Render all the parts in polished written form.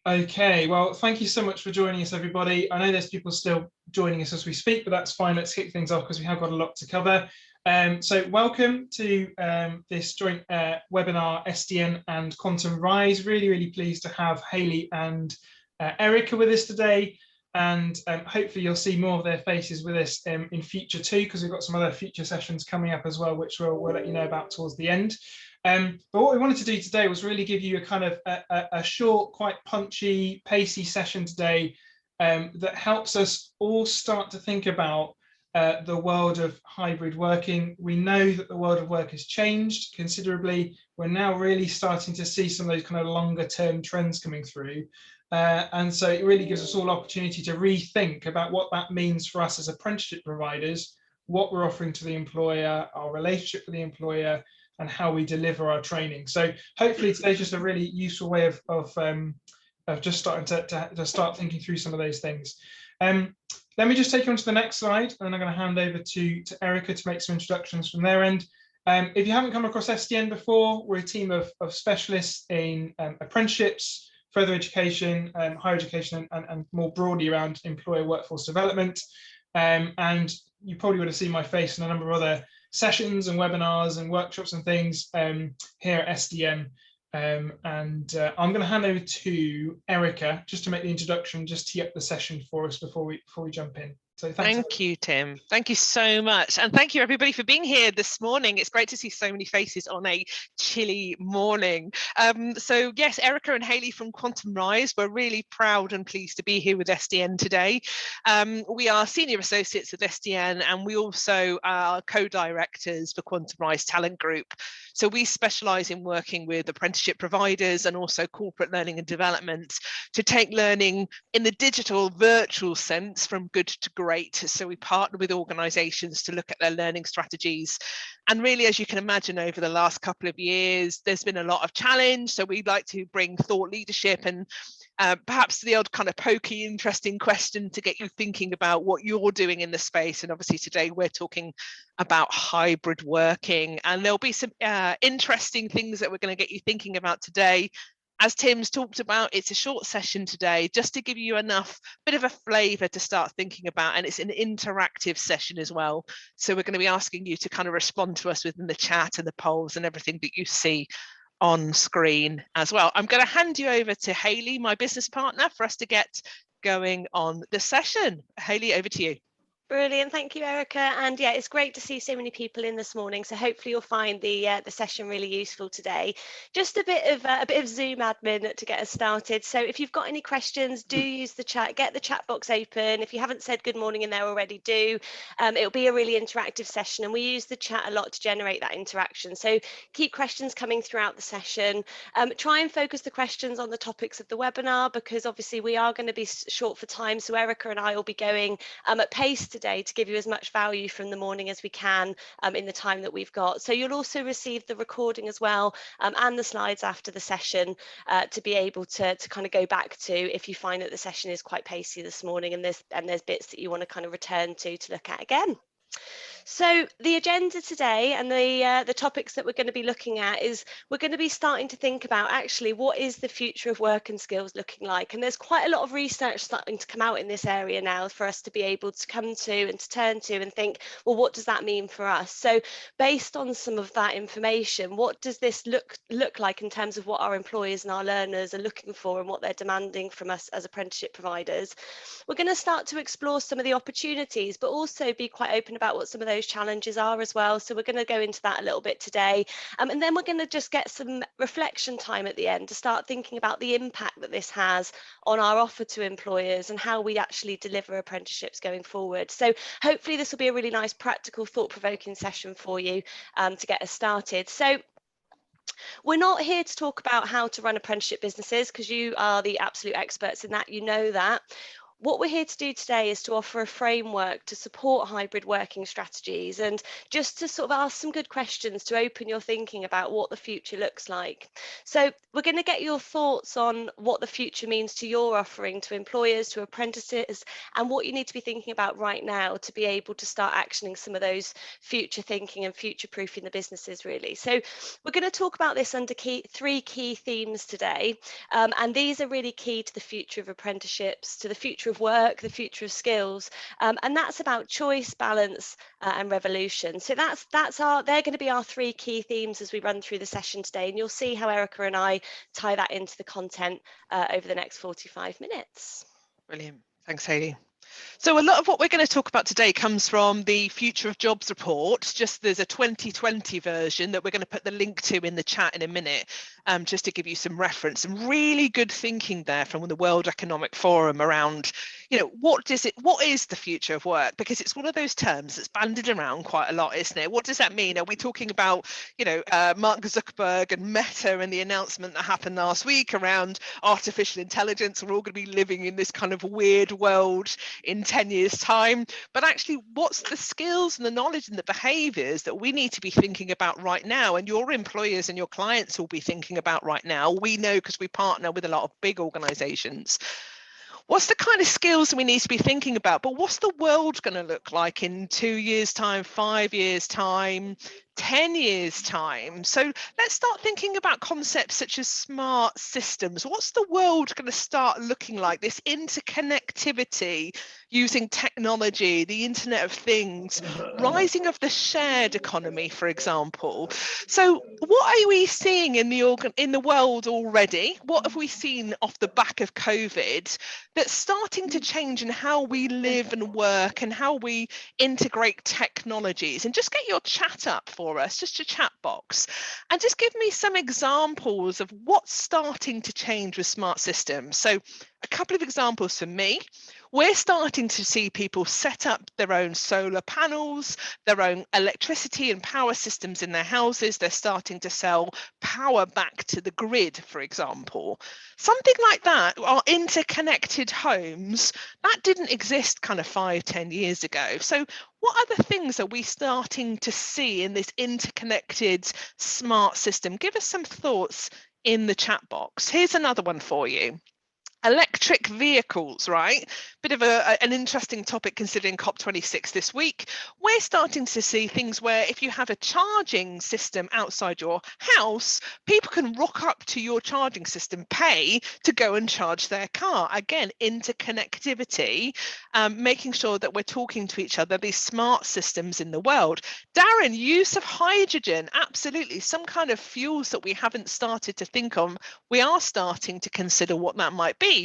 Okay, well, thank you so much for joining us, everybody. I know there's people still joining us as we speak, but that's fine. Let's kick things off because we have got a lot to cover. So welcome to this joint webinar, SDN and Quantum Rise. Really, really pleased to have Hayley and Erica with us today. And hopefully you'll see more of their faces with us in future too, because we've got some other future sessions coming up as well, which we'll let you know about towards the end. But what we wanted to do today was really give you a kind of a short, quite punchy, pacey session today that helps us all start to think about the world of hybrid working. We know that the world of work has changed considerably. We're now really starting to see some of those kind of longer term trends coming through. And so it really gives us all opportunity to rethink about what that means for us as apprenticeship providers, what we're offering to the employer, our relationship with the employer, and how we deliver our training. So hopefully today's just a really useful way of just starting to start thinking through some of those things. Let me just take you on to the next slide, and I'm going to hand over to Erica to make some introductions from their end. If you haven't come across SDN before, we're a team of specialists in apprenticeships, further education, higher education, and more broadly around employer workforce development. And you probably would have seen my face in a number of other sessions and webinars and workshops and things here at SDN. I'm going to hand over to Erica just to make the introduction, just tee up the session for us before we jump in. So thank you, Tim. Thank you so much. And thank you, everybody, for being here this morning. It's great to see so many faces on a chilly morning. So yes, Erica and Hayley from Quantum Rise, we're really proud and pleased to be here with SDN today. We are senior associates with SDN, and we also are co-directors for Quantum Rise Talent Group. So we specialise in working with apprenticeship providers and also corporate learning and development to take learning in the digital virtual sense from good to great. So we partner with organisations to look at their learning strategies. And really, as you can imagine, over the last couple of years, there's been a lot of challenge. So we'd like to bring thought leadership and perhaps the odd kind of pokey, interesting question to get you thinking about what you're doing in the space. And obviously today we're talking about hybrid working, and there'll be some interesting things that we're going to get you thinking about today. As Tim's talked about, it's a short session today just to give you enough bit of a flavour to start thinking about, and it's an interactive session as well. So we're going to be asking you to kind of respond to us within the chat and the polls and everything that you see on screen as well. I'm going to hand you over to Hayley, my business partner, for us to get going on the session. Hayley, over to you. Brilliant, thank you, Erica. And yeah, it's great to see so many people in this morning. So hopefully you'll find the session really useful today. Just a bit of Zoom admin to get us started. So if you've got any questions, do use the chat. Get the chat box open. If you haven't said good morning in there already, do. It'll be a really interactive session, and we use the chat a lot to generate that interaction. So keep questions coming throughout the session. Try and focus the questions on the topics of the webinar, because obviously we are going to be short for time. So Erica and I will be going at pace today to give you as much value from the morning as we can in the time that we've got. So you'll also receive the recording as well, and the slides after the session to be able to kind of go back to if you find that the session is quite pacey this morning and there's bits that you want to kind of return to look at again. So the agenda today and the topics that we're going to be looking at is we're going to be starting to think about actually what is the future of work and skills looking like. And there's quite a lot of research starting to come out in this area now for us to be able to come to and to turn to and think, well, what does that mean for us? So based on some of that information, what does this look like in terms of what our employers and our learners are looking for and what they're demanding from us as apprenticeship providers? We're going to start to explore some of the opportunities, but also be quite open about what some of those challenges are as well. So we're going to go into that a little bit today. And then we're going to just get some reflection time at the end to start thinking about the impact that this has on our offer to employers and how we actually deliver apprenticeships going forward. So hopefully this will be a really nice, practical, thought-provoking session for you to get us started. So we're not here to talk about how to run apprenticeship businesses, because you are the absolute experts in that, you know that. What we're here to do today is to offer a framework to support hybrid working strategies and just to sort of ask some good questions to open your thinking about what the future looks like. So we're going to get your thoughts on what the future means to your offering to employers, to apprentices, and what you need to be thinking about right now to be able to start actioning some of those future thinking and future proofing the businesses really. So we're going to talk about this under three key themes today. And these are really key to the future of apprenticeships, to the future of work, the future of skills, and that's about choice, balance, and revolution. So they're going to be our three key themes as we run through the session today, and you'll see how Erica and I tie that into the content over the next 45 minutes. Brilliant. Thanks, Hayley. So a lot of what we're going to talk about today comes from the Future of Jobs report. Just there's a 2020 version that we're going to put the link to in the chat in a minute, just to give you some reference. Some really good thinking there from the World Economic Forum around, what is the future of work? Because it's one of those terms that's bandied around quite a lot, isn't it? What does that mean? Are we talking about, Mark Zuckerberg and Meta and the announcement that happened last week around artificial intelligence? We're all going to be living in this kind of weird world in 10 years' time, but actually what's the skills and the knowledge and the behaviors that we need to be thinking about right now, and your employers and your clients will be thinking about right now? We know because we partner with a lot of big organizations. What's the kind of skills we need to be thinking about, but what's the world going to look like in 2 years' time, 5 years' time, 10 years' time? So let's start thinking about concepts such as smart systems. What's the world going to start looking like? This interconnectivity using technology, the Internet of Things, rising of the shared economy, for example. So what are we seeing in the world already? What have we seen off the back of COVID that's starting to change in how we live and work and how we integrate technologies? And just get your chat up for us, just a chat box, and just give me some examples of what's starting to change with smart systems. So a couple of examples for me. We're starting to see people set up their own solar panels, their own electricity and power systems in their houses. They're starting to sell power back to the grid, for example. Something like that, our interconnected homes, that didn't exist kind of 5-10 years ago. So what other things are we starting to see in this interconnected smart system? Give us some thoughts in the chat box. Here's another one for you. Electric vehicles, right? Bit of an interesting topic considering COP26 this week. We're starting to see things where if you have a charging system outside your house, people can rock up to your charging system, pay to go and charge their car. Again, interconnectivity, making sure that we're talking to each other, these smart systems in the world. Darren, use of hydrogen, absolutely. Some kind of fuels that we haven't started to think of. We are starting to consider what that might be.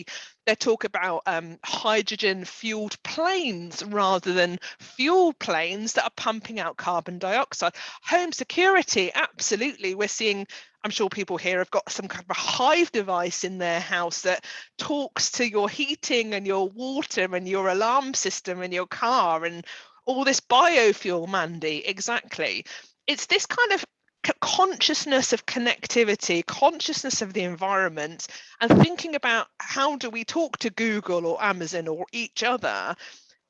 They talk about hydrogen fueled planes rather than fuel planes that are pumping out carbon dioxide. Home security, absolutely. We're seeing, I'm sure people here have got some kind of a Hive device in their house that talks to your heating and your water and your alarm system and your car and all this biofuel, Mandy. Exactly. It's this kind of consciousness of connectivity, consciousness of the environment, and thinking about how do we talk to Google or Amazon or each other.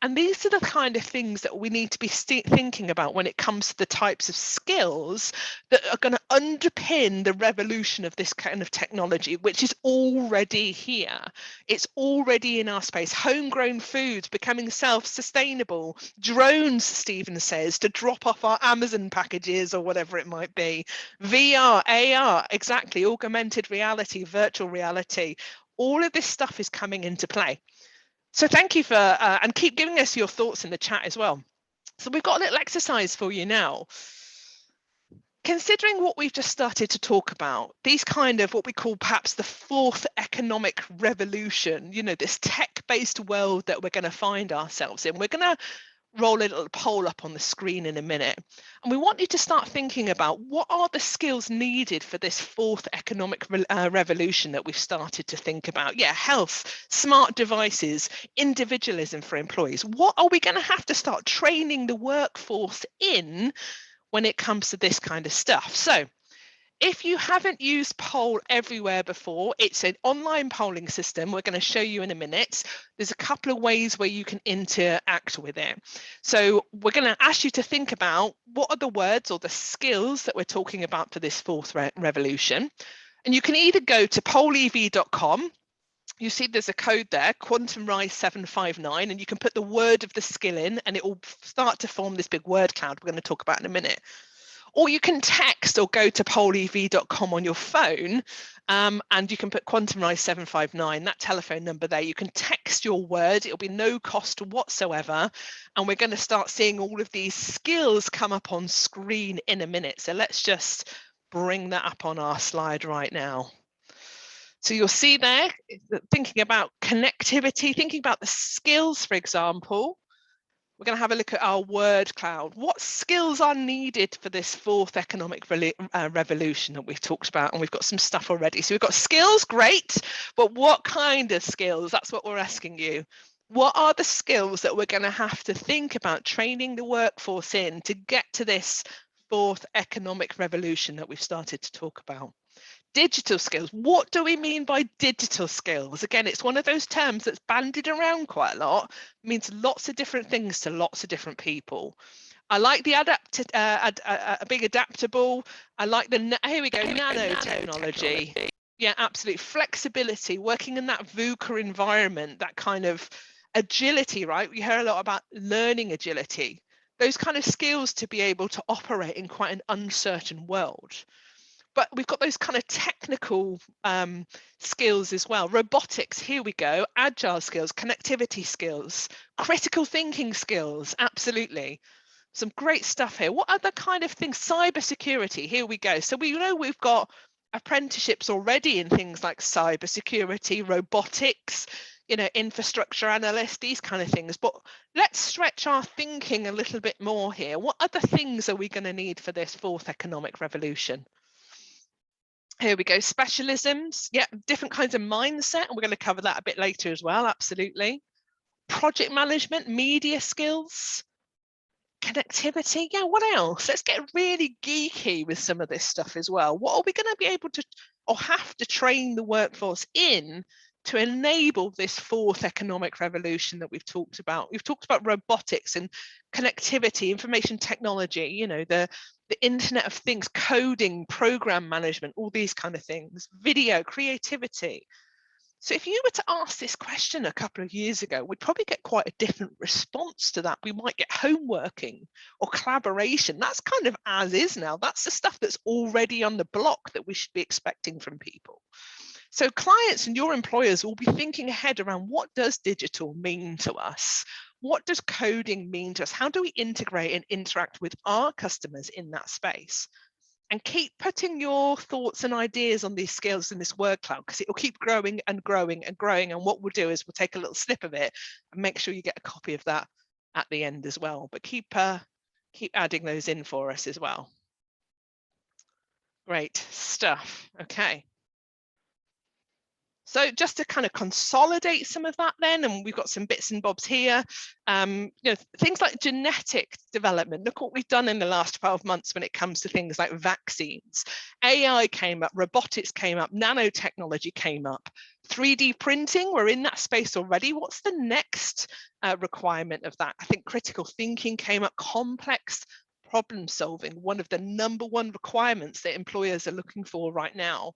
And these are the kind of things that we need to be thinking about when it comes to the types of skills that are going to underpin the revolution of this kind of technology, which is already here. It's already in our space. Homegrown foods becoming self-sustainable. Drones, Stephen says, to drop off our Amazon packages or whatever it might be. VR, AR, exactly, augmented reality, virtual reality. All of this stuff is coming into play. So thank you for, and keep giving us your thoughts in the chat as well. So we've got a little exercise for you now. Considering what we've just started to talk about, these kind of what we call perhaps the fourth economic revolution, this tech-based world that we're going to find ourselves in, we're going to roll a little poll up on the screen in a minute. And we want you to start thinking about what are the skills needed for this fourth economic revolution that we've started to think about. Yeah, health, smart devices, individualism for employees. What are we going to have to start training the workforce in when it comes to this kind of stuff? So If you haven't used Poll Everywhere before, it's an online polling system. We're going to show you in a minute. There's a couple of ways where you can interact with it. So we're going to ask you to think about what are the words or the skills that we're talking about for this fourth revolution. And you can either go to pollev.com. You see there's a code there, Quantum Rise 759, and you can put the word of the skill in and it will start to form this big word cloud we're going to talk about in a minute. Or you can text or go to pollev.com on your phone, and you can put Quantum Rise 759, that telephone number there. You can text your word. It'll be no cost whatsoever. And we're going to start seeing all of these skills come up on screen in a minute. So let's just bring that up on our slide right now. So you'll see there, thinking about connectivity, thinking about the skills, for example. We're going to have a look at our word cloud. What skills are needed for this fourth economic revolution that we've talked about? And we've got some stuff already. So we've got skills, great, but what kind of skills? That's what we're asking you. What are the skills that we're going to have to think about training the workforce in to get to this fourth economic revolution that we've started to talk about? Digital skills. What do we mean by digital skills? Again, it's one of those terms that's bandied around quite a lot. It means lots of different things to lots of different people. I like the being adaptable. I like the, here we go, nanotechnology. Yeah, absolutely. Flexibility, working in that VUCA environment, that kind of agility, right? We hear a lot about learning agility. Those kind of skills to be able to operate in quite an uncertain world. But we've got those kind of technical skills as well. Robotics, here we go. Agile skills, connectivity skills, critical thinking skills, absolutely. Some great stuff here. What other kind of things? Cybersecurity, here we go. So we know we've got apprenticeships already in things like cybersecurity, robotics, you know, infrastructure analyst, these kind of things. But let's stretch our thinking a little bit more here. What other things are we going to need for this fourth economic revolution? Here we go, specialisms, yeah, different kinds of mindset, and we're going to cover that a bit later as well, absolutely. Project management, media skills, connectivity, yeah, what else? Let's get really geeky with some of this stuff as well. What are we going to be able to, or have to train the workforce in to enable this fourth economic revolution that we've talked about? We've talked about robotics and connectivity, information technology, you know, the Internet of Things, coding, program management, all these kind of things, video, creativity. So if you were to ask this question a couple of years ago, we'd probably get quite a different response to that. We might get homeworking or collaboration. That's kind of as is now. That's the stuff that's already on the block that we should be expecting from people. So clients and your employers will be thinking ahead around what does digital mean to us? What does coding mean to us? How do we integrate and interact with our customers in that space? And keep putting your thoughts and ideas on these skills in this word cloud, because it will keep growing and growing and growing. And what we'll do is we'll take a little snip of it and make sure you get a copy of that at the end as well. But keep adding those in for us as well. Great stuff. Okay. So just to kind of consolidate some of that then, and we've got some bits and bobs here, you know, things like genetic development. Look what we've done in the last 12 months when it comes to things like vaccines. AI came up, robotics came up, nanotechnology came up, 3D printing, we're in that space already. What's the next requirement of that? I think critical thinking came up, complex problem solving, one of the #1 requirements that employers are looking for right now.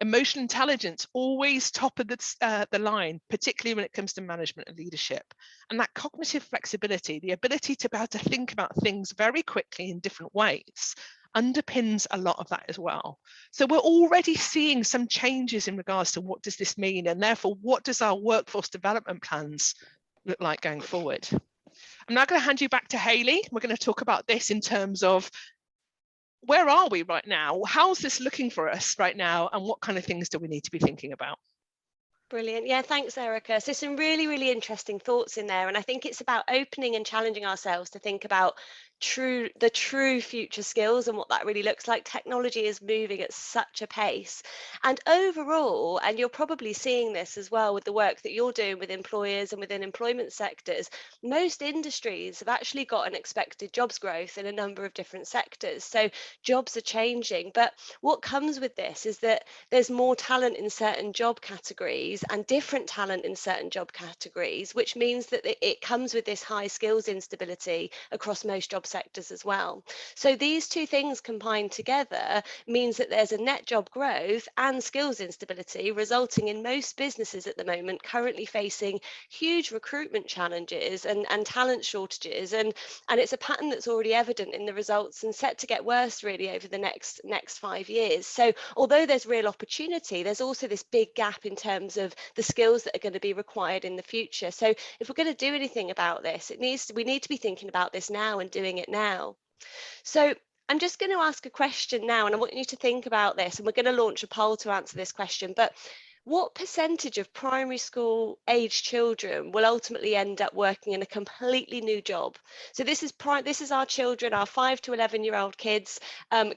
Emotional intelligence, always top of the line, particularly when it comes to management and leadership. And that cognitive flexibility, the ability to be able to think about things very quickly in different ways, underpins a lot of that as well. So we're already seeing some changes in regards to what does this mean, and therefore what does our workforce development plans look like going forward. I'm now going to hand you back to Hayley. We're going to talk about this in terms of where are we right now? How's this looking for us right now? And what kind of things do we need to be thinking about? Brilliant. Yeah, thanks, Erica. So some really, really interesting thoughts in there. And I think it's about opening and challenging ourselves to think about the true future skills and what that really looks like. Technology is moving at such a pace. And overall, and you're probably seeing this as well with the work that you're doing with employers and within employment sectors, most industries have actually got an expected jobs growth in a number of different sectors. So jobs are changing. But what comes with this is that there's more talent in certain job categories and different talent in certain job categories, which means that it comes with this high skills instability across most job sectors as well. So these two things combined together means that there's a net job growth and skills instability, resulting in most businesses at the moment currently facing huge recruitment challenges and talent shortages. And it's a pattern that's already evident in the results and set to get worse really over the next 5 years. So although there's real opportunity, there's also this big gap in terms of the skills that are going to be required in the future. So if we're going to do anything about this, we need to be thinking about this now and doing it now. So I'm just going to ask a question now, and I want you to think about this, and we're going to launch a poll to answer this question. But what percentage of primary school age children will ultimately end up working in a completely new job? So this is our children, our 5 to 11-year-old kids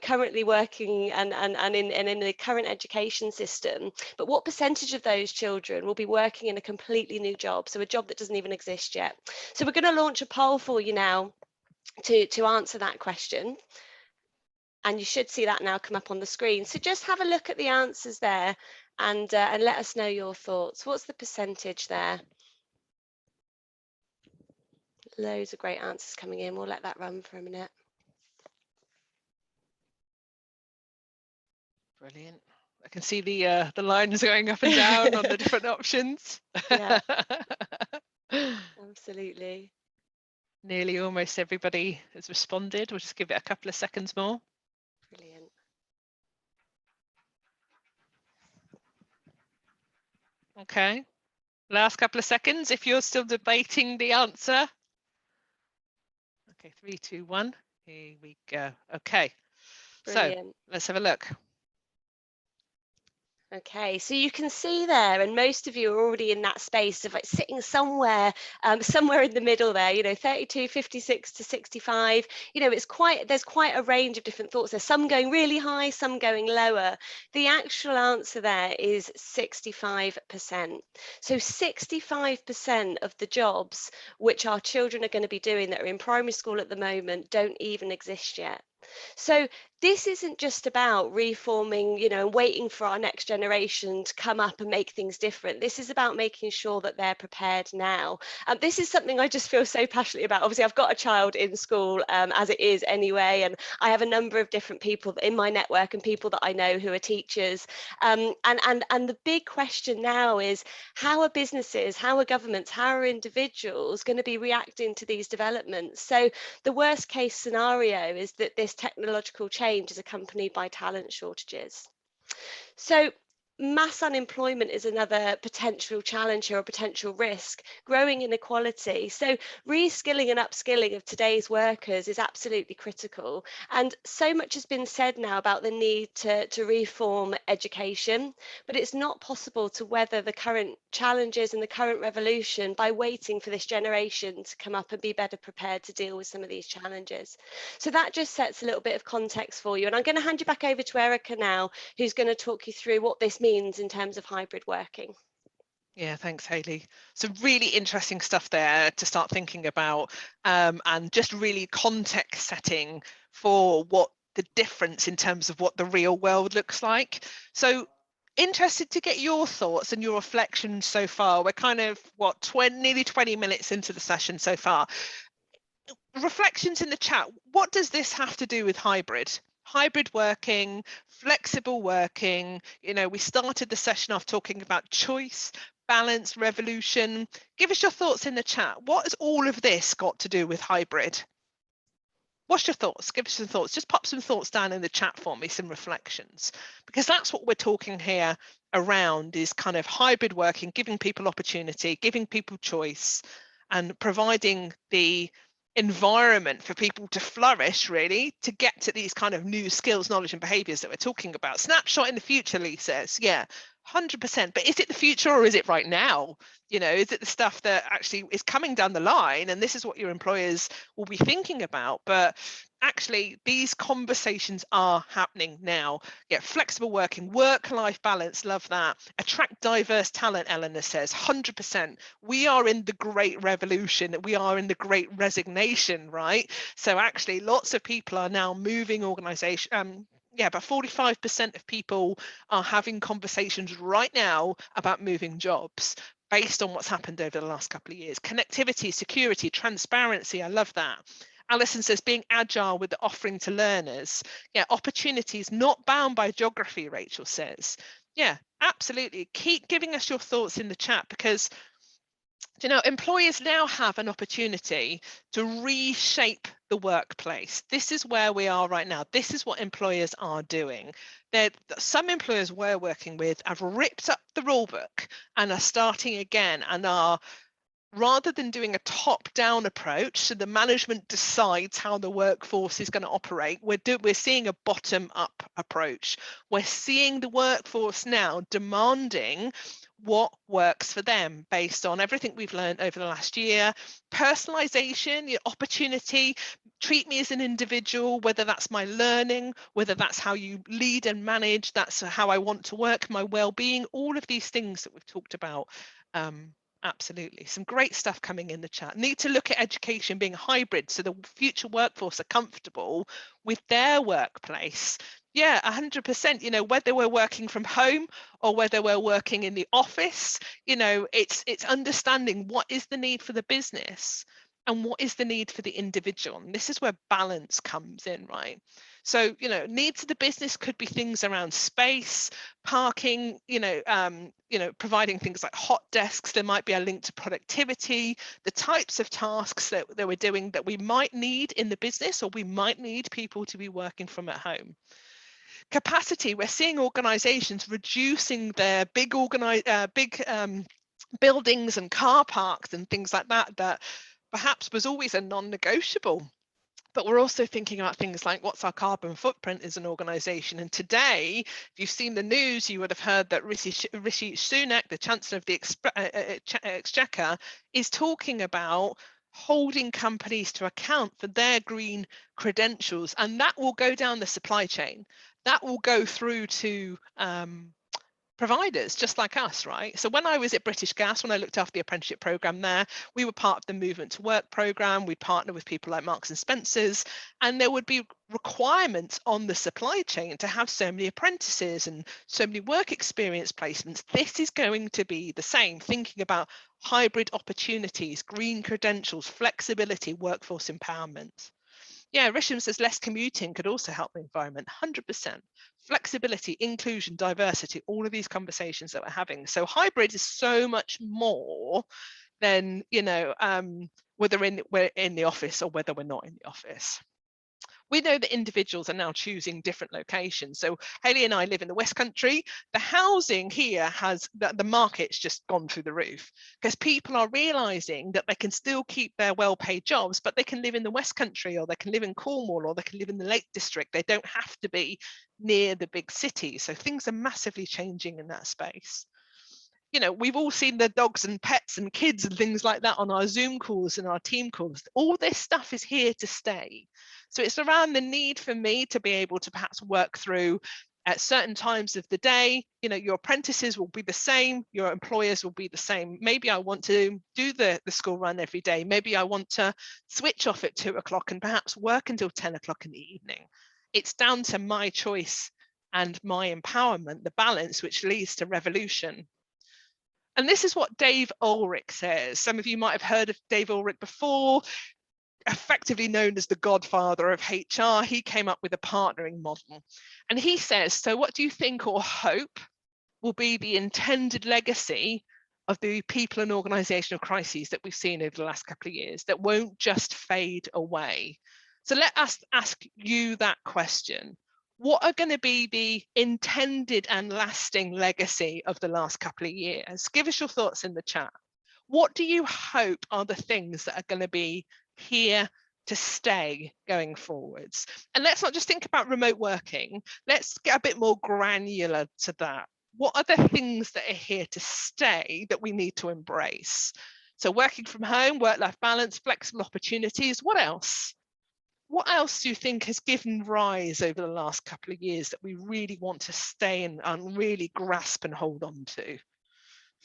currently working and in the current education system. But what percentage of those children will be working in a completely new job? So a job that doesn't even exist yet. So we're going to launch a poll for you now to answer that question. And you should see that now come up on the screen. So just have a look at the answers there and let us know your thoughts. What's the percentage there? Loads of great answers coming in. We'll let that run for a minute. Brilliant. I can see the lines going up and down on the different options. Yeah, absolutely. Nearly almost everybody has responded. We'll just give it a couple of seconds more. Brilliant. Okay, last couple of seconds if you're still debating the answer. Okay, 3, 2, 1. Here we go. Okay, Brilliant. So let's have a look. Okay, so you can see there, and most of you are already in that space of like sitting somewhere in the middle there, 32, 56 to 65. There's quite a range of different thoughts. There's some going really high, some going lower. The actual answer there is 65%. So 65% of the jobs which our children are going to be doing that are in primary school at the moment don't even exist yet. So this isn't just about reforming, and waiting for our next generation to come up and make things different. This is about making sure that they're prepared now. This is something I just feel so passionately about. Obviously, I've got a child in school as it is anyway, and I have a number of different people in my network and people that I know who are teachers. And the big question now is, how are businesses, how are governments, how are individuals going to be reacting to these developments? So the worst case scenario is that this technological change is accompanied by talent shortages. So mass unemployment is another potential challenge or a potential risk, growing inequality. So reskilling and upskilling of today's workers is absolutely critical. And so much has been said now about the need to reform education, but it's not possible to weather the current challenges and the current revolution by waiting for this generation to come up and be better prepared to deal with some of these challenges. So that just sets a little bit of context for you. And I'm going to hand you back over to Erica now, who's going to talk you through what this means in terms of hybrid working. Yeah, thanks, Hayley. Some really interesting stuff there to start thinking about, and just really context setting for what the difference in terms of what the real world looks like. So interested to get your thoughts and your reflections so far. We're kind of, nearly 20 minutes into the session so far. Reflections in the chat. What does this have to do with hybrid? Hybrid working, flexible working. We started the session off talking about choice, balance, revolution. Give us your thoughts in the chat. What has all of this got to do with hybrid? What's your thoughts? Give us some thoughts. Just pop some thoughts down in the chat for me, some reflections, because that's what we're talking here around, is kind of hybrid working, giving people opportunity, giving people choice, and providing the environment for people to flourish, really, to get to these kind of new skills, knowledge and behaviours that we're talking about. Snapshot in the future, Lee says. Yeah, 100%. But is it the future or is it right now? Is it the stuff that actually is coming down the line, and this is what your employers will be thinking about? But actually, these conversations are happening now. Yeah, flexible working, work-life balance, love that. Attract diverse talent, Eleanor says, 100%. We are in the great revolution. We are in the great resignation, right? So actually, lots of people are now moving organization. Yeah, but 45% of people are having conversations right now about moving jobs based on what's happened over the last couple of years. Connectivity, security, transparency, I love that. Alison says being agile with the offering to learners. Yeah, opportunities not bound by geography, Rachel says. Yeah, absolutely. Keep giving us your thoughts in the chat, because employers now have an opportunity to reshape the workplace. This is where we are right now. This is what employers are doing. Some employers we're working with have ripped up the rule book and are starting again, and are, rather than doing a top-down approach, so the management decides how the workforce is going to operate, we're seeing a bottom-up approach. We're seeing the workforce now demanding what works for them based on everything we've learned over the last year. Personalization, your opportunity, treat me as an individual, whether that's my learning, whether that's how you lead and manage, that's how I want to work, my well-being, all of these things that we've talked about. Absolutely. Some great stuff coming in the chat. Need to look at education being hybrid so the future workforce are comfortable with their workplace. Yeah, 100%. Whether we're working from home or whether we're working in the office, it's understanding what is the need for the business and what is the need for the individual. And this is where balance comes in, right? So, needs of the business could be things around space, parking, providing things like hot desks. There might be a link to productivity, the types of tasks that we're doing that we might need in the business, or we might need people to be working from at home. Capacity, we're seeing organizations reducing their big buildings and car parks and things like that perhaps was always a non-negotiable. But we're also thinking about things like, what's our carbon footprint as an organisation? And today, if you've seen the news, you would have heard that Rishi Sunak, the Chancellor of the Exchequer, is talking about holding companies to account for their green credentials. And that will go down the supply chain. That will go through to providers just like us, right? So when I was at British Gas, when I looked after the apprenticeship program there, we were part of the Movement to Work program. We'd partner with people like Marks and Spencer's, and there would be requirements on the supply chain to have so many apprentices and so many work experience placements. This is going to be the same, thinking about hybrid opportunities, green credentials, flexibility, workforce empowerment. Yeah, Risham says less commuting could also help the environment, 100%. Flexibility, inclusion, diversity, all of these conversations that we're having. So hybrid is so much more than, whether we're in the office or whether we're not in the office. We know that individuals are now choosing different locations. So Hayley and I live in the West Country. The housing here the market's just gone through the roof, because people are realizing that they can still keep their well-paid jobs, but they can live in the West Country, or they can live in Cornwall, or they can live in the Lake District. They don't have to be near the big cities. So things are massively changing in that space. We've all seen the dogs and pets and kids and things like that on our Zoom calls and our team calls. All this stuff is here to stay. So it's around the need for me to be able to perhaps work through at certain times of the day. Your apprentices will be the same, your employers will be the same. Maybe I want to do the school run every day. Maybe I want to switch off at 2 o'clock and perhaps work until 10 o'clock in the evening. It's down to my choice and my empowerment, the balance, which leads to revolution. And this is what Dave Ulrich says. Some of you might have heard of Dave Ulrich before, effectively known as the godfather of HR. He came up with a partnering model. And he says, so what do you think or hope will be the intended legacy of the people and organizational crises that we've seen over the last couple of years that won't just fade away? So let us ask you that question. What are going to be the intended and lasting legacy of the last couple of years? Give us your thoughts in the chat. What do you hope are the things that are going to be here to stay going forwards? And let's not just think about remote working. Let's get a bit more granular to that. what are the things that are here to stay that we need to embrace? So working from home, work-life balance, flexible opportunities. What else? What else do you think has given rise over the last couple of years that we really want to stay and really grasp and hold on to?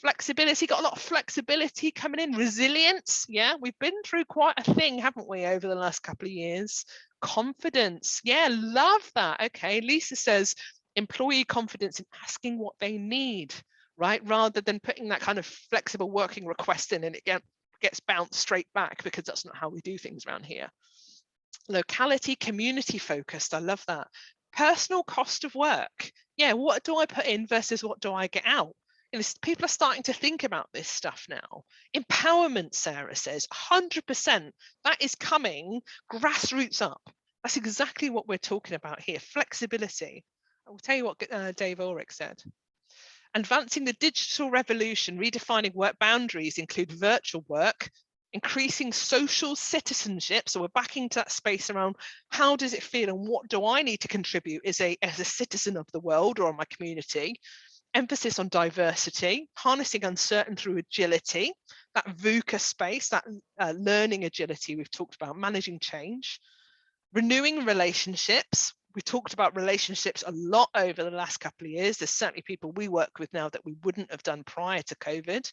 Flexibility, got a lot of flexibility coming in. Resilience, yeah, we've been through quite a thing, haven't we, over the last couple of years? Confidence, yeah, love that. Okay, Lisa says employee confidence in asking what they need, right? Rather than putting that kind of flexible working request in and it gets bounced straight back, because that's not how we do things around here. Locality, community focused, I love that. Personal cost of work, yeah, what do I put in versus what do I get out? People are starting to think about this stuff now. Empowerment, Sarah says, 100%, that is coming grassroots up. That's exactly what we're talking about here, flexibility. I will tell you what Dave Ulrich said. Advancing the digital revolution, redefining work boundaries include virtual work, increasing social citizenship. So we're back into that space around how does it feel and what do I need to contribute as a citizen of the world or my community. Emphasis on diversity, harnessing uncertain through agility, that VUCA space, that learning agility we've talked about, managing change, renewing relationships. We talked about relationships a lot over the last couple of years. There's certainly people we work with now that we wouldn't have done prior to COVID.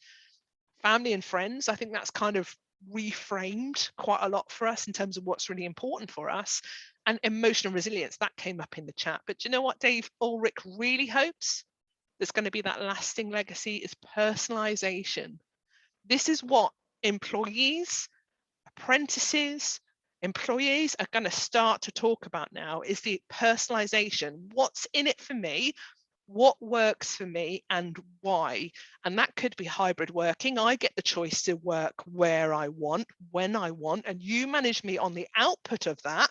Family and friends, I think that's kind of reframed quite a lot for us in terms of what's really important for us. And emotional resilience, that came up in the chat. But do you know what Dave Ulrich really hopes? There's going to be that lasting legacy is personalization. This is what employees, apprentices, employees are going to start to talk about now, is the personalization. What's in it for me? What works for me and why? And that could be hybrid working. I get the choice to work where I want, when I want, and you manage me on the output of that,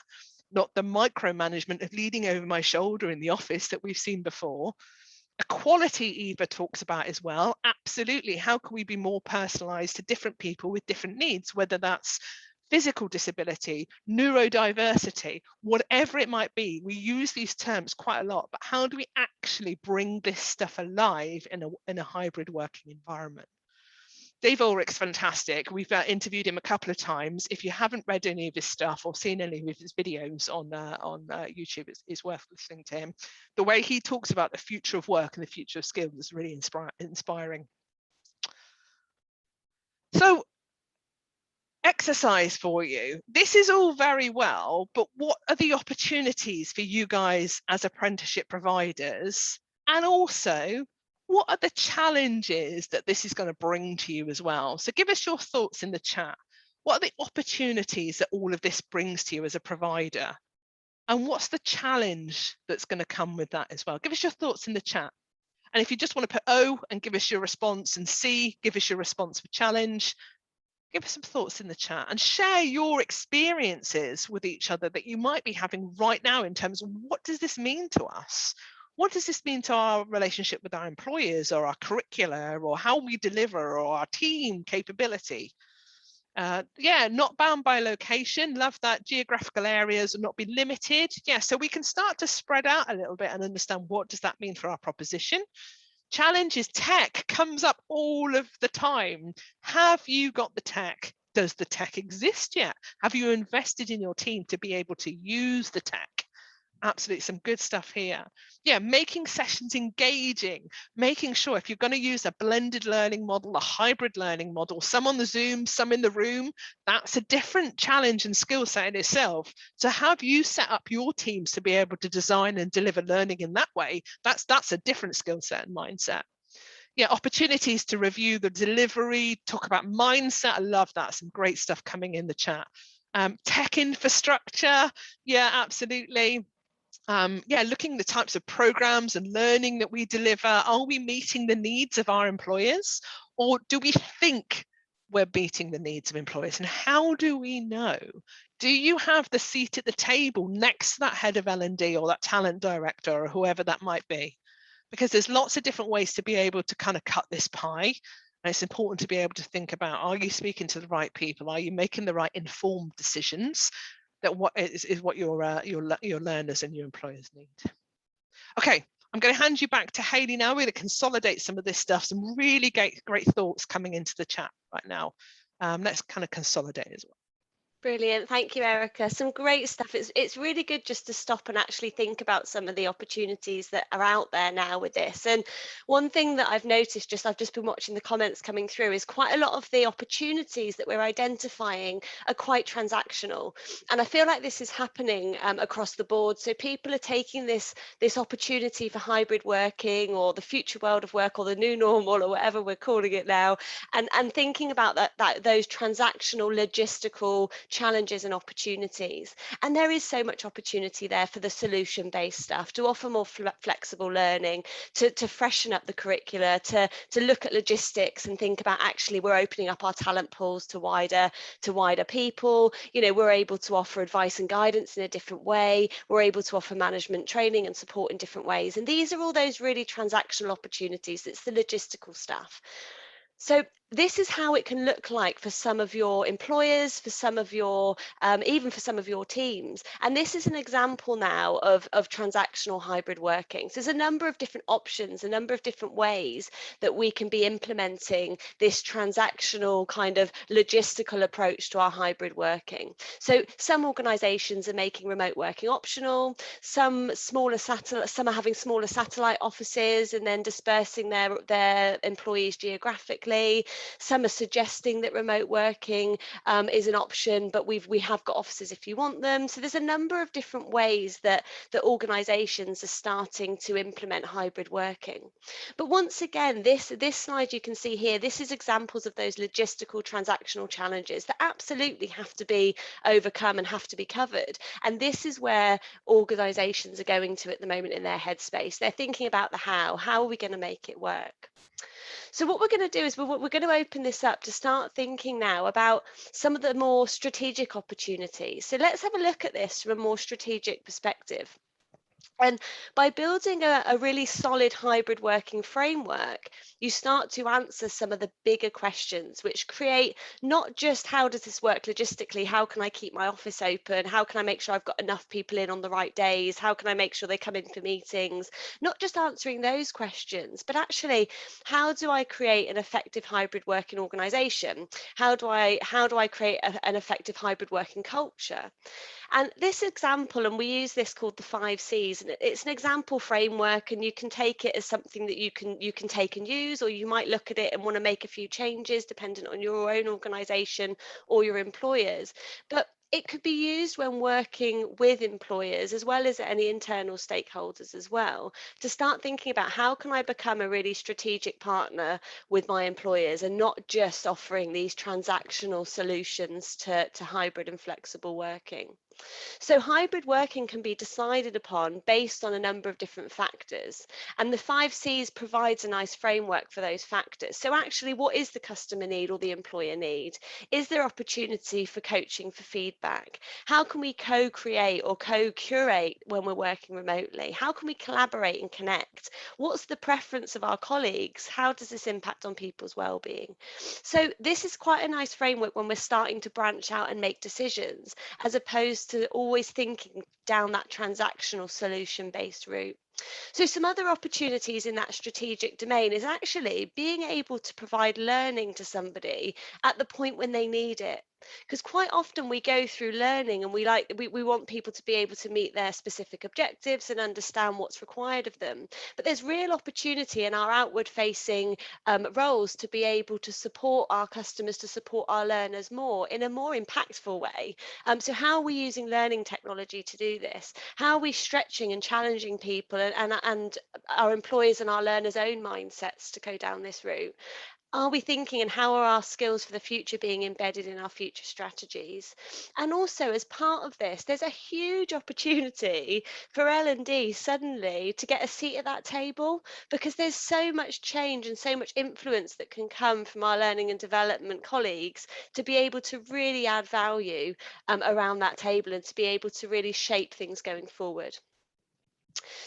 not the micromanagement of leading over my shoulder in the office that we've seen before. Equality, Eva talks about as well. Absolutely. How can we be more personalized to different people with different needs, whether that's physical disability, neurodiversity, whatever it might be? We use these terms quite a lot, but how do we actually bring this stuff alive in a hybrid working environment? Dave Ulrich's fantastic. We've interviewed him a couple of times. If you haven't read any of his stuff or seen any of his videos on YouTube, it's worth listening to him. The way he talks about the future of work and the future of skills is really inspiring. So, exercise for you. This is all very well, but what are the opportunities for you guys as apprenticeship providers? And also, what are the challenges that this is going to bring to you as well? So give us your thoughts in the chat. What are the opportunities that all of this brings to you as a provider? And what's the challenge that's going to come with that as well? Give us your thoughts in the chat. And if you just want to put O and give us your response, and C, give us your response for challenge, give us some thoughts in the chat and share your experiences with each other that you might be having right now in terms of what does this mean to us? What does this mean to our relationship with our employers or our curricula or how we deliver or our team capability? Yeah, not bound by location. Love that. Geographical areas will not be limited. Yeah, so we can start to spread out a little bit and understand what does that mean for our proposition. Challenge is tech comes up all of the time. Have you got the tech? Does the tech exist yet? Have you invested in your team to be able to use the tech? Absolutely, some good stuff here. Yeah, making sessions engaging, making sure if you're going to use a blended learning model, a hybrid learning model, some on the Zoom, some in the room, that's a different challenge and skill set in itself. So have you set up your teams to be able to design and deliver learning in that way? That's a different skill set and mindset. Yeah, opportunities to review the delivery, talk about mindset. I love that. Some great stuff coming in the chat. Tech infrastructure. Yeah, absolutely. Yeah, looking at the types of programs and learning that we deliver. Are we meeting the needs of our employers, or do we think we're meeting the needs of employers? And how do we know? Do you have the seat at the table next to that head of L&D or that talent director or whoever that might be? Because there's lots of different ways to be able to kind of cut this pie. And it's important to be able to think about, are you speaking to the right people? Are you making the right informed decisions? That what is what your learners and your employers need. Okay, I'm going to hand you back to Hayley now. We're going to consolidate some of this stuff, some really great thoughts coming into the chat right now. Let's kind of consolidate as well. Brilliant. Thank you, Erica. Some great stuff. It's really good just to stop and actually think about some of the opportunities that are out there now with this. And one thing that I've noticed, I've just been watching the comments coming through, is quite a lot of the opportunities that we're identifying are quite transactional. And I feel like this is happening across the board. So people are taking this opportunity for hybrid working, or the future world of work, or the new normal, or whatever we're calling it now, and thinking about those transactional, logistical challenges and opportunities. And there is so much opportunity there for the solution-based stuff, to offer more flexible learning, to freshen up the curricula, to look at logistics and think about, actually, we're opening up our talent pools to wider people. We're able to offer advice and guidance in a different way. We're able to offer management training and support in different ways. And these are all those really transactional opportunities. It's the logistical stuff. So this is how it can look like for some of your employers, for some of your, even for some of your teams. And this is an example now of transactional hybrid working. So there's a number of different options, a number of different ways that we can be implementing this transactional kind of logistical approach to our hybrid working. So some organizations are making remote working optional, some are having smaller satellite offices and then dispersing their employees geographically. Some are suggesting that remote working is an option, but we have got offices if you want them. So there's a number of different ways that organizations are starting to implement hybrid working. But once again, this slide you can see here, this is examples of those logistical transactional challenges that absolutely have to be overcome and have to be covered. And this is where organizations are going to at the moment in their headspace. They're thinking about the how are we going to make it work? So what we're going to do is we're going to open this up to start thinking now about some of the more strategic opportunities. So let's have a look at this from a more strategic perspective. And by building a really solid hybrid working framework, you start to answer some of the bigger questions, which create not just how does this work logistically, how can I keep my office open, how can I make sure I've got enough people in on the right days, how can I make sure they come in for meetings, not just answering those questions, but actually, how do I create an effective hybrid working organization? How do I create an effective hybrid working culture? And this example, and we use this called the 5 C's, and it's an example framework, and you can take it as something that you can take and use, or you might look at it and want to make a few changes dependent on your own organization or your employers. But it could be used when working with employers as well as any internal stakeholders as well, to start thinking about how can I become a really strategic partner with my employers and not just offering these transactional solutions to hybrid and flexible working. So hybrid working can be decided upon based on a number of different factors, and the 5 C's provides a nice framework for those factors. So actually, what is the customer need or the employer need? Is there opportunity for coaching, for feedback? How can we co-create or co-curate when we're working remotely? How can we collaborate and connect? What's the preference of our colleagues? How does this impact on people's well-being? So this is quite a nice framework when we're starting to branch out and make decisions, as opposed to always thinking down that transactional solution-based route. So some other opportunities in that strategic domain is actually being able to provide learning to somebody at the point when they need it. Because quite often we go through learning and we want people to be able to meet their specific objectives and understand what's required of them. But there's real opportunity in our outward facing roles to be able to support our customers, to support our learners more in a more impactful way. So how are we using learning technology to do this? How are we stretching and challenging people and our employers and our learners' own mindsets to go down this route? Are we thinking, and how are our skills for the future being embedded in our future strategies? And also, as part of this, there's a huge opportunity for L&D suddenly to get a seat at that table, because there's so much change and so much influence that can come from our learning and development colleagues to be able to really add value around that table and to be able to really shape things going forward.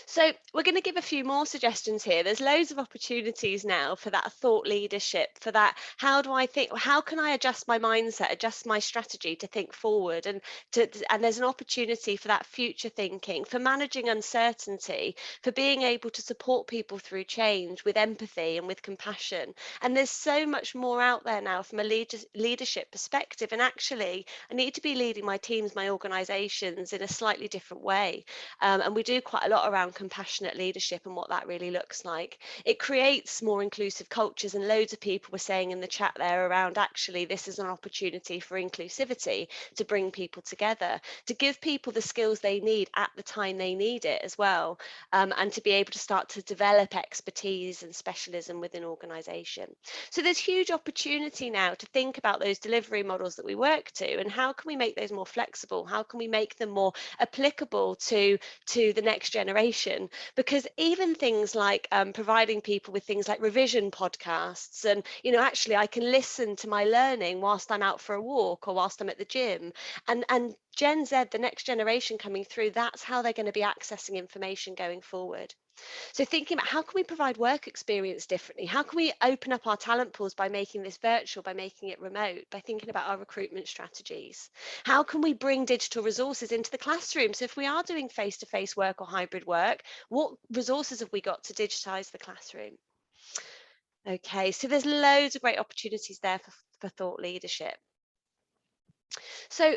So we're going to give a few more suggestions here. There's loads of opportunities now for that thought leadership, for that, how do I think, how can I adjust my mindset, adjust my strategy to think forward, and there's an opportunity for that future thinking, for managing uncertainty, for being able to support people through change with empathy and with compassion. And there's so much more out there now from a leadership perspective. And actually, I need to be leading my teams, my organizations in a slightly different way. And we do quite a lot around compassionate leadership and what that really looks like. It creates more inclusive cultures, and loads of people were saying in the chat there around, actually this is an opportunity for inclusivity, to bring people together, to give people the skills they need at the time they need it as well, and to be able to start to develop expertise and specialism within organisation. So there's huge opportunity now to think about those delivery models that we work to, and how can we make those more flexible, how can we make them more applicable to the next generation. Because even things like providing people with things like revision podcasts, and actually I can listen to my learning whilst I'm out for a walk or whilst I'm at the gym, and Gen Z, the next generation coming through, that's how they're going to be accessing information going forward. So thinking about, how can we provide work experience differently? How can we open up our talent pools by making this virtual, by making it remote, by thinking about our recruitment strategies? How can we bring digital resources into the classroom? So if we are doing face-to-face work or hybrid work, what resources have we got to digitize the classroom? Okay, so there's loads of great opportunities there for thought leadership. So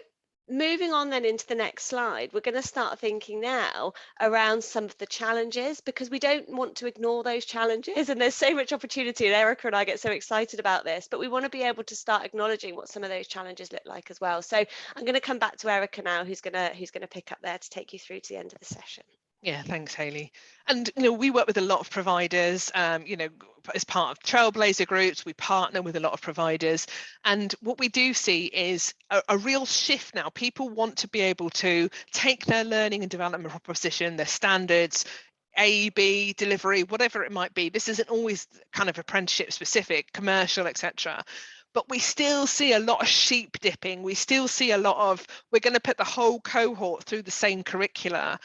moving on then into the next slide, we're going to start thinking now around some of the challenges, because we don't want to ignore those challenges, and there's so much opportunity, and Erica and I get so excited about this, but we want to be able to start acknowledging what some of those challenges look like as well. So I'm going to come back to Erica now, who's going to pick up there to take you through to the end of the session. Yeah, thanks, Hayley. And we work with a lot of providers. As part of Trailblazer groups, we partner with a lot of providers. And what we do see is a real shift now. People want to be able to take their learning and development proposition, their standards, A, B, delivery, whatever it might be. This isn't always kind of apprenticeship specific, commercial, etc. But we still see a lot of sheep dipping. We still see a lot of, we're going to put the whole cohort through the same curricula.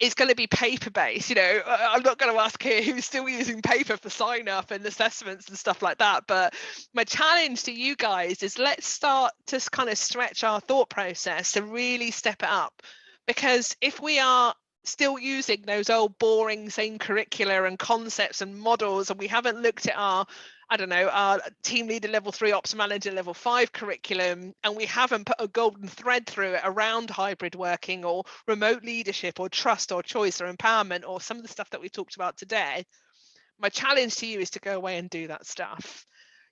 It's going to be paper-based. I'm not going to ask here who's still using paper for sign-up and assessments and stuff like that. But my challenge to you guys is, let's start to kind of stretch our thought process to really step it up. Because if we are still using those old boring same curricula and concepts and models, and we haven't looked at our team leader level 3, ops manager level 5 curriculum, and we haven't put a golden thread through it around hybrid working or remote leadership or trust or choice or empowerment or some of the stuff that we talked about today, my challenge to you is to go away and do that stuff.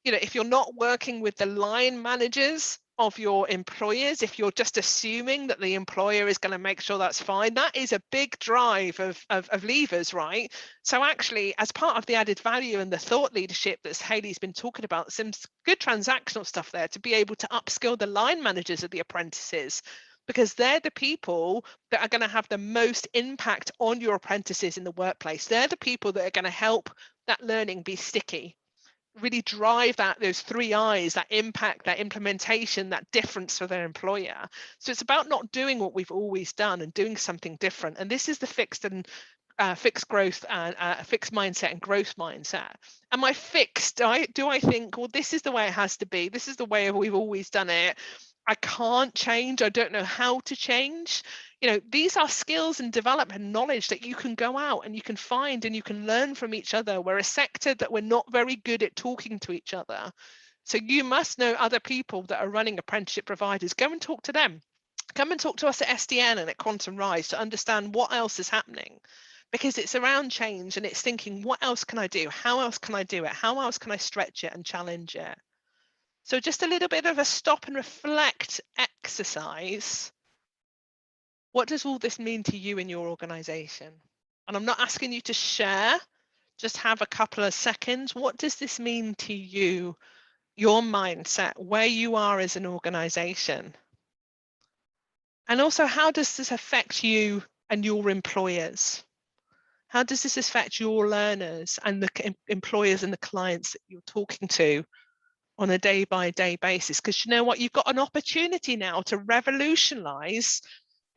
If you're not working with the line managers of your employers, if you're just assuming that the employer is going to make sure that's fine, that is a big drive of levers, right? So actually, as part of the added value and the thought leadership that Hayley's been talking about, some good transactional stuff there to be able to upskill the line managers of the apprentices, because they're the people that are going to have the most impact on your apprentices in the workplace. They're the people that are going to help that learning be sticky, really drive those 3 I's, that impact, that implementation, that difference for their employer. So it's about not doing what we've always done and doing something different. And this is the fixed growth and fixed mindset and growth mindset. Am I fixed? Do I think, well, this is the way it has to be, this is the way we've always done it, I can't change, I don't know how to change? These are skills and development knowledge that you can go out and you can find and you can learn from each other. We're a sector that we're not very good at talking to each other. So you must know other people that are running apprenticeship providers. Go and talk to them. Come and talk to us at SDN and at Quantum Rise to understand what else is happening. Because it's around change and it's thinking, what else can I do? How else can I do it? How else can I stretch it and challenge it? So just a little bit of a stop and reflect exercise. What does all this mean to you in your organization? And I'm not asking you to share, just have a couple of seconds. What does this mean to you, your mindset, where you are as an organization? And also, how does this affect you and your employers? How does this affect your learners and the employers and the clients that you're talking to on a day-by-day basis? Because you know what, you've got an opportunity now to revolutionize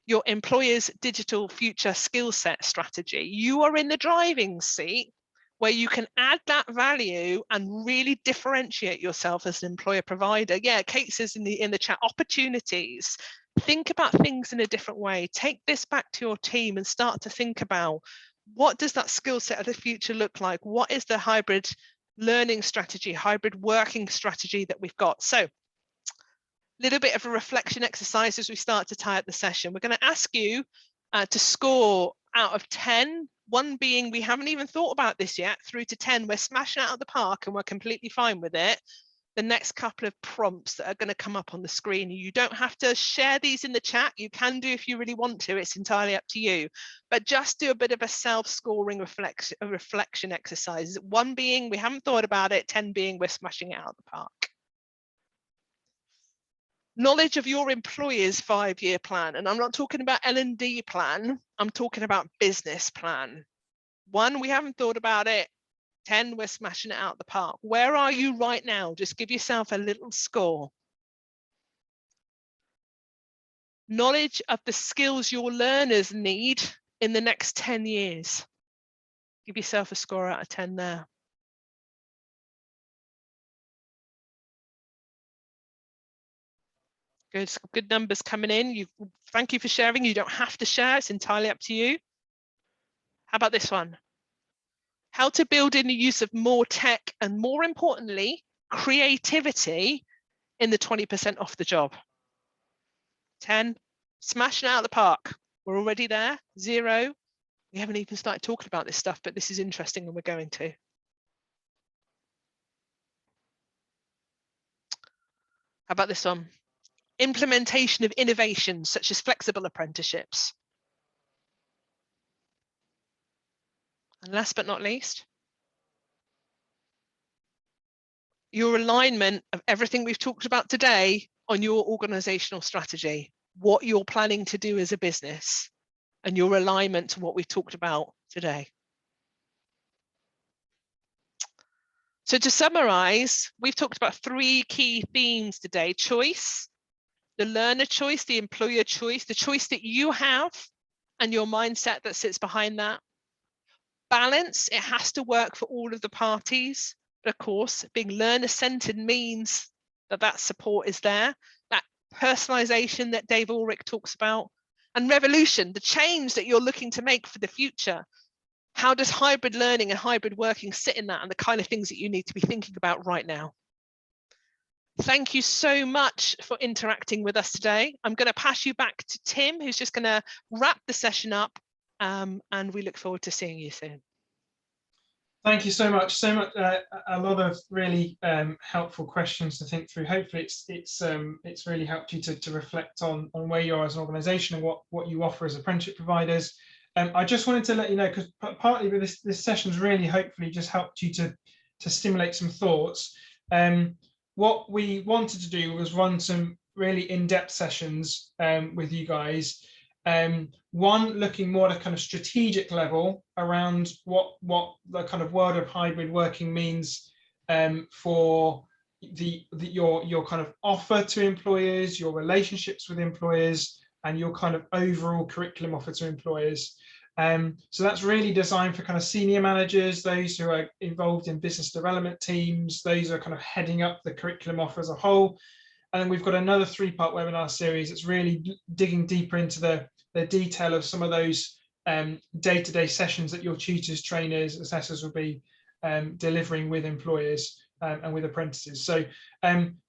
your employer's digital future skill set strategy. You are in the driving seat where you can add that value and really differentiate yourself as an employer provider. Yeah, Kate says in the chat, opportunities. Think about things in a different way. Take this back to your team and start to think about, what does that skill set of the future look like? What is the hybrid learning strategy, hybrid working strategy that we've got? So, little bit of a reflection exercise as we start to tie up the session. We're going to ask you to score out of 10, 1 being we haven't even thought about this yet, through to 10 we're smashing out of the park and we're completely fine with it. The next couple of prompts that are going to come up on the screen. You don't have to share these in the chat. You can do if you really want to. It's entirely up to you. But just do a bit of a self-scoring reflection exercise. 1 being we haven't thought about it, 10 being we're smashing it out of the park. Knowledge of your employer's 5-year plan. And I'm not talking about L&D plan. I'm talking about business plan. 1, we haven't thought about it. 10, we're smashing it out the park. Where are you right now? Just give yourself a little score. Knowledge of the skills your learners need in the next 10 years. Give yourself a score out of 10 there. Good numbers coming in. Thank you for sharing. You don't have to share. It's entirely up to you. How about this one? How to build in the use of more tech and, more importantly, creativity in the 20% off the job. 10, smashing it out of the park. We're already there. 0, we haven't even started talking about this stuff, but this is interesting and we're going to. How about this one? Implementation of innovations such as flexible apprenticeships. And last but not least, your alignment of everything we've talked about today on your organizational strategy, what you're planning to do as a business, and your alignment to what we've talked about today. So to summarize, we've talked about 3 key themes today: choice, the learner choice, the employer choice, the choice that you have, and your mindset that sits behind that. Balance, it has to work for all of the parties. But of course, being learner-centered means that that support is there, that personalization that Dave Ulrich talks about, and revolution, the change that you're looking to make for the future. How does hybrid learning and hybrid working sit in that, and the kind of things that you need to be thinking about right now? Thank you so much for interacting with us today. I'm going to pass you back to Tim, who's just going to wrap the session up, and we look forward to seeing you soon. Thank you so much. A lot of really helpful questions to think through. Hopefully, it's really helped you to reflect on where you are as an organisation and what you offer as apprenticeship providers. I just wanted to let you know, because partly this session's really hopefully just helped you to stimulate some thoughts. What we wanted to do was run some really in-depth sessions with you guys. One, looking more at a kind of strategic level around what the kind of world of hybrid working means for your kind of offer to employers, your relationships with employers, and your kind of overall curriculum offer to employers. So that's really designed for kind of senior managers, those who are involved in business development teams, those who are kind of heading up the curriculum offer as a whole. And then we've got another 3-part webinar series that's really digging deeper into the detail of some of those day-to-day sessions that your tutors, trainers, assessors will be delivering with employers and with apprentices. So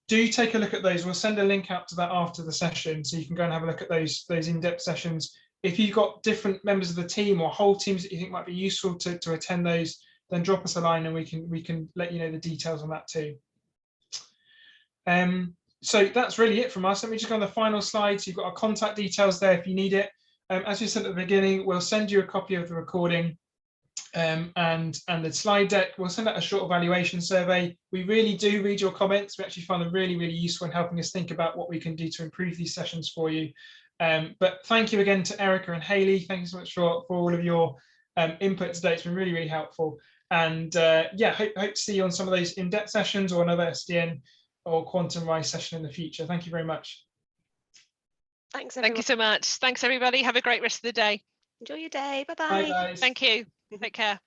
do take a look at those. We'll send a link out to that after the session, so you can go and have a look at those in-depth sessions. If you've got different members of the team or whole teams that you think might be useful to attend those, then drop us a line and we can let you know the details on that too. So that's really it from us. Let me just go on the final slide. So you've got our contact details there if you need it. As we said at the beginning, we'll send you a copy of the recording and the slide deck. We'll send out a short evaluation survey. We really do read your comments. We actually find them really, really useful in helping us think about what we can do to improve these sessions for you. But thank you again to Erica and Hayley. Thank you so much for all of your input today. It's been really, really helpful. And yeah, hope to see you on some of those in-depth sessions or another SDN or Quantum Rise session in the future. Thank you very much. Thanks, Thank everyone. you so much. Thanks, everybody. Have a great rest of the day. Enjoy your day. Bye, Bye-bye. guys. Thank you. Take care.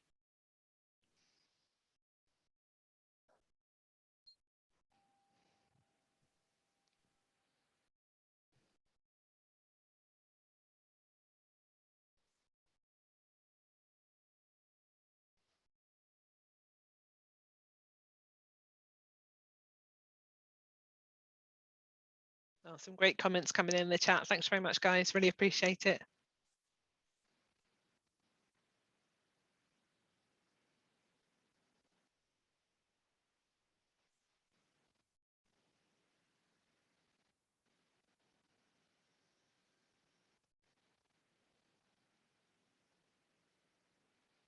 Oh, some great comments coming in the chat. Thanks very much, guys. Really appreciate it.